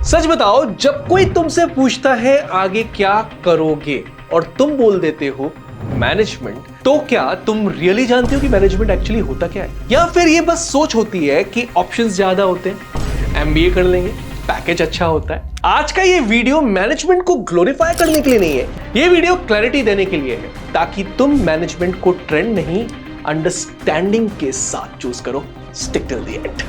सच बताओ, जब कोई तुमसे पूछता है आगे क्या करोगे और तुम बोल देते हो मैनेजमेंट, तो क्या तुम रियली जानते हो कि मैनेजमेंट एक्चुअली होता क्या है? या फिर ये बस सोच होती है कि ऑप्शंस ज्यादा होते हैं, एमबीए कर लेंगे, पैकेज अच्छा होता है? आज का ये वीडियो मैनेजमेंट को ग्लोरीफाई करने के लिए नहीं है, ये वीडियो क्लैरिटी देने के लिए है, ताकि तुम मैनेजमेंट को ट्रेंड नहीं, अंडरस्टैंडिंग के साथ चूज करो। Stick till the end.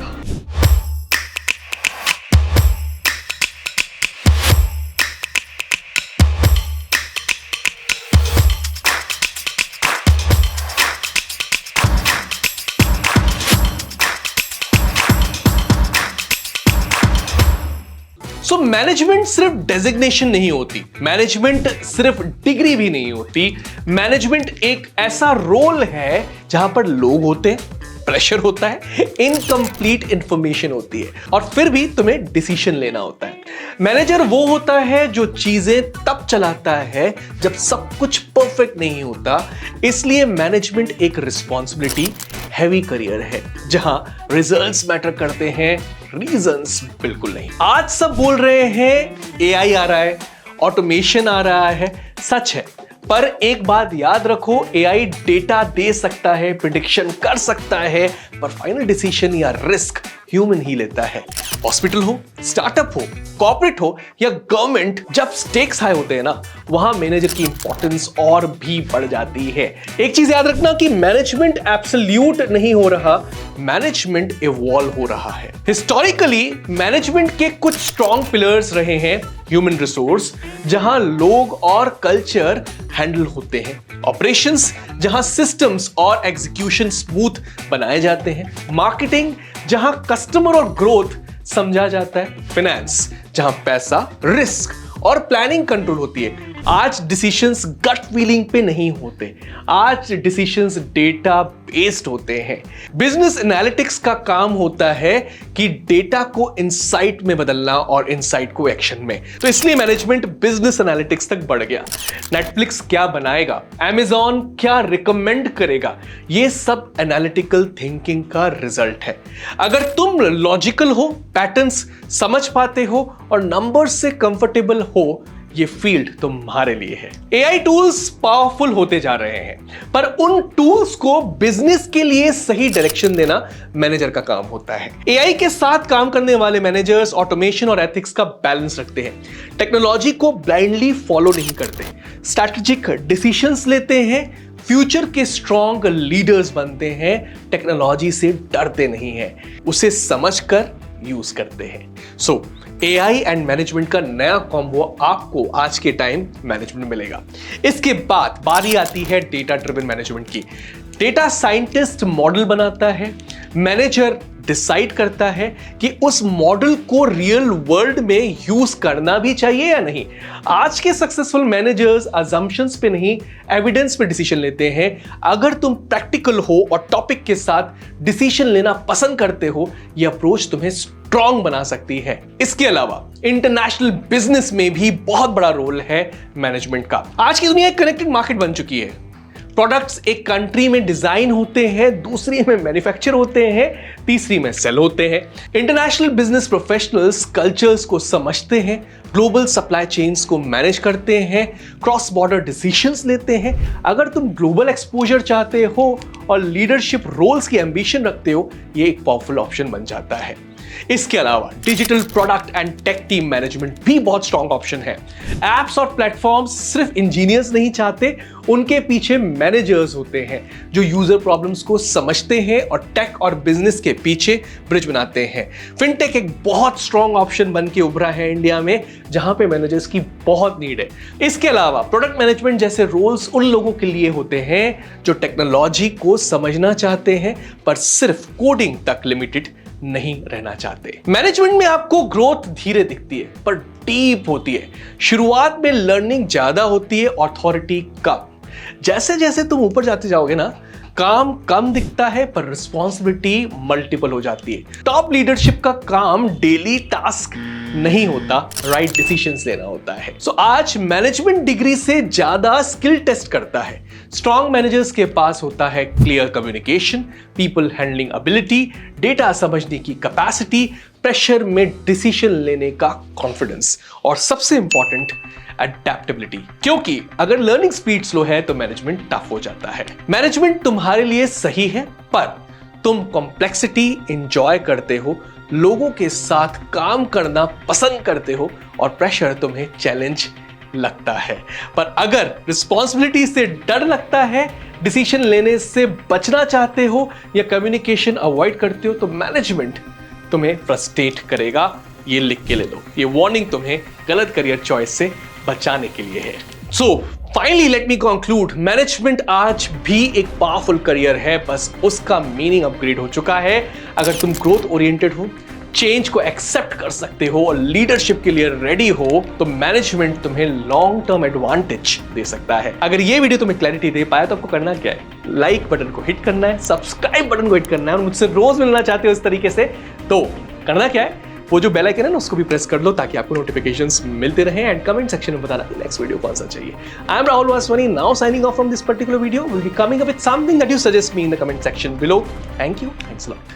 So management सिर्फ डेजिग्नेशन नहीं होती, मैनेजमेंट सिर्फ डिग्री भी नहीं होती। मैनेजमेंट एक ऐसा रोल है जहां पर लोग होते हैं, प्रेशर होता है, इनकम्प्लीट इंफॉर्मेशन होती है और फिर भी तुम्हें डिसीजन लेना होता है। मैनेजर वो होता है जो चीजें तब चलाता है जब सब कुछ परफेक्ट नहीं होता। इसलिए मैनेजमेंट एक रिस्पॉन्सिबिलिटी हैवी करियर है जहां रिजल्ट्स मैटर करते हैं, रीजंस बिल्कुल नहीं। आज सब बोल रहे हैं एआई आ रहा है, ऑटोमेशन आ रहा है, सच है, पर एक बात याद रखो, एआई डेटा दे सकता है, प्रिडिक्शन कर सकता है, पर फाइनल डिसीजन या रिस्क ह्यूमन ही लेता है। हॉस्पिटल हो, स्टार्टअप हो, कॉर्पोरेट हो या गवर्नमेंट, जब स्टेक्स हाई होते हैं ना, वहां मैनेजर की इंपॉर्टेंस और भी बढ़ जाती है। एक चीज याद रखना कि मैनेजमेंट एब्सोल्यूट नहीं हो रहा, मैनेजमेंट इवॉल्व हो रहा है। हिस्टोरिकली मैनेजमेंट के कुछ स्ट्रॉन्ग पिलर्स रहे हैं। ह्यूमन रिसोर्स, जहां लोग और कल्चर हैंडल होते हैं। ऑपरेशंस, जहां सिस्टम्स और एग्जीक्यूशन स्मूथ बनाए जाते हैं। मार्केटिंग, जहां कस्टमर और ग्रोथ समझा जाता है। फाइनेंस, जहां पैसा, रिस्क और प्लानिंग कंट्रोल होती है। आज डिसीजंस गट फीलिंग पे नहीं होते, आज डिसीजंस डेटा बेस्ड होते हैं। बिजनेस एनालिटिक्स का काम होता है कि डेटा को इनसाइट में बदलना और इनसाइट को एक्शन में। तो इसलिए मैनेजमेंट बिजनेस एनालिटिक्स तक बढ़ गया। नेटफ्लिक्स क्या बनाएगा, Amazon क्या रिकमेंड करेगा, ये सब एनालिटिकल थिंकिंग का रिजल्ट है। अगर तुम लॉजिकल हो, पैटर्न्स समझ पाते हो और नंबर्स से कंफर्टेबल हो, ये फील्ड तुम्हारे लिए है। एआई टूल्स पावरफुल होते जा रहे हैं, पर उन टूल्स को बिजनेस के लिए सही डायरेक्शन देना मैनेजर का काम होता है। एआई के साथ काम करने वाले मैनेजर्स ऑटोमेशन और एथिक्स का बैलेंस रखते हैं, टेक्नोलॉजी को ब्लाइंडली फॉलो नहीं करते, स्ट्रैटेजिक डिसीजंस लेते हैं, फ्यूचर के स्ट्रॉन्ग लीडर्स बनते हैं, टेक्नोलॉजी से डरते नहीं हैं, उसे समझकर यूज करते हैं। सो एआई एंड मैनेजमेंट का नया कॉम्बो आपको आज के टाइम मैनेजमेंट में मिलेगा। इसके बाद बारी आती है डेटा ड्रिवन मैनेजमेंट की। डेटा साइंटिस्ट मॉडल बनाता है, मैनेजर डिसाइड करता है कि उस मॉडल को रियल वर्ल्ड में यूज करना भी चाहिए या नहीं। आज के सक्सेसफुल मैनेजर्स अजम्पशंस पे नहीं, एविडेंस पे डिसीजन लेते हैं। अगर तुम प्रैक्टिकल हो और टॉपिक के साथ डिसीजन लेना पसंद करते हो, यह अप्रोच तुम्हें स्ट्रॉन्ग बना सकती है। इसके अलावा इंटरनेशनल बिजनेस में भी बहुत बड़ा रोल है मैनेजमेंट का। आज की दुनिया एक कनेक्टेड मार्केट बन चुकी है। प्रोडक्ट्स एक कंट्री में डिजाइन होते हैं, दूसरी में मैन्युफैक्चर होते हैं, तीसरी में सेल होते हैं। इंटरनेशनल बिजनेस प्रोफेशनल्स कल्चर्स को समझते हैं, ग्लोबल सप्लाई चेन्स को मैनेज करते हैं, क्रॉस बॉर्डर डिसीजंस लेते हैं। अगर तुम ग्लोबल एक्सपोजर चाहते हो और लीडरशिप रोल्स की एम्बिशन रखते हो, ये एक पावरफुल ऑप्शन बन जाता है। इसके अलावा digital product and tech team management भी बहुत स्ट्रॉन्ग ऑप्शन है। एप्स और प्लेटफॉर्म्स सिर्फ इंजीनियर्स नहीं चाहते, उनके पीछे मैनेजर्स होते हैं जो यूजर प्रॉब्लम्स को समझते हैं और टेक और बिजनेस के पीछे ब्रिज बनाते हैं। फिनटेक एक बहुत स्ट्रॉन्ग ऑप्शन बन के उभरा है इंडिया में, जहां पे मैनेजर्स की बहुत नीड है। इसके अलावा प्रोडक्ट मैनेजमेंट जैसे रोल्स उन लोगों के लिए होते हैं जो टेक्नोलॉजी को समझना चाहते हैं, पर सिर्फ कोडिंग तक लिमिटेड नहीं रहना चाहते। मैनेजमेंट में आपको ग्रोथ धीरे दिखती है पर डीप होती है। शुरुआत में लर्निंग ज्यादा होती है, अथॉरिटी कम। जैसे जैसे तुम ऊपर जाते जाओगे ना, काम कम दिखता है पर रिस्पॉन्सिबिलिटी मल्टीपल हो जाती है। टॉप लीडरशिप का काम डेली टास्क नहीं होता, राइट डिसीजंस लेना होता है। सो आज मैनेजमेंट डिग्री से ज्यादा स्किल टेस्ट करता है। स्ट्रॉन्ग मैनेजर्स के पास होता है clear communication, people handling ability, data समझने की कैपेसिटी, प्रेशर में डिसीजन लेने का कॉन्फिडेंस और सबसे इंपॉर्टेंट अडेप्टेबिलिटी। क्योंकि अगर लर्निंग स्पीड स्लो है तो मैनेजमेंट टफ हो जाता है। मैनेजमेंट तुम्हारे लिए सही है, पर तुम कॉम्प्लेक्सिटी एंजॉय करते हो, लोगों के साथ काम करना पसंद करते हो और प्रेशर तुम्हें चैलेंज लगता है। पर अगर रिस्पॉन्सिबिलिटी से डर लगता है, डिसीजन लेने से बचना चाहते हो या कम्युनिकेशन अवॉइड करते हो तो मैनेजमेंट तुम्हें फ्रस्ट्रेट करेगा। ये लिख के ले लो, ये वार्निंग तुम्हें गलत करियर चॉइस से बचाने के लिए है। So finally let me conclude, management आज भी एक पावरफुल करियर है, बस उसका मीनिंग अपग्रेड हो चुका है। अगर तुम ग्रोथ ओरिएंटेड हो, चेंज को एक्सेप्ट कर सकते हो और लीडरशिप के लिए रेडी हो तो मैनेजमेंट तुम्हें लॉन्ग टर्म एडवांटेज दे सकता है। अगर ये वीडियो तुम्हें क्लैरिटी दे पाया तो आपको करना क्या है? लाइक बटन को हिट करना है, सब्सक्राइब बटन को हिट करना है और मुझसे रोज मिलना चाहते हो इस तरीके से तो करना क्या है, वो जो बेल आइकन है ना उसको भी प्रेस कर लो ताकि आपको नोटिफिकेशंस मिलते रहें। एंड कमेंट सेक्शन में बताना कि नेक्स्ट वीडियो कौन सा चाहिए। I am Rahul Vaswani, now signing off from this particular video. Will be coming up with something that you suggest me in the comment section below. Thank you, thanks a lot.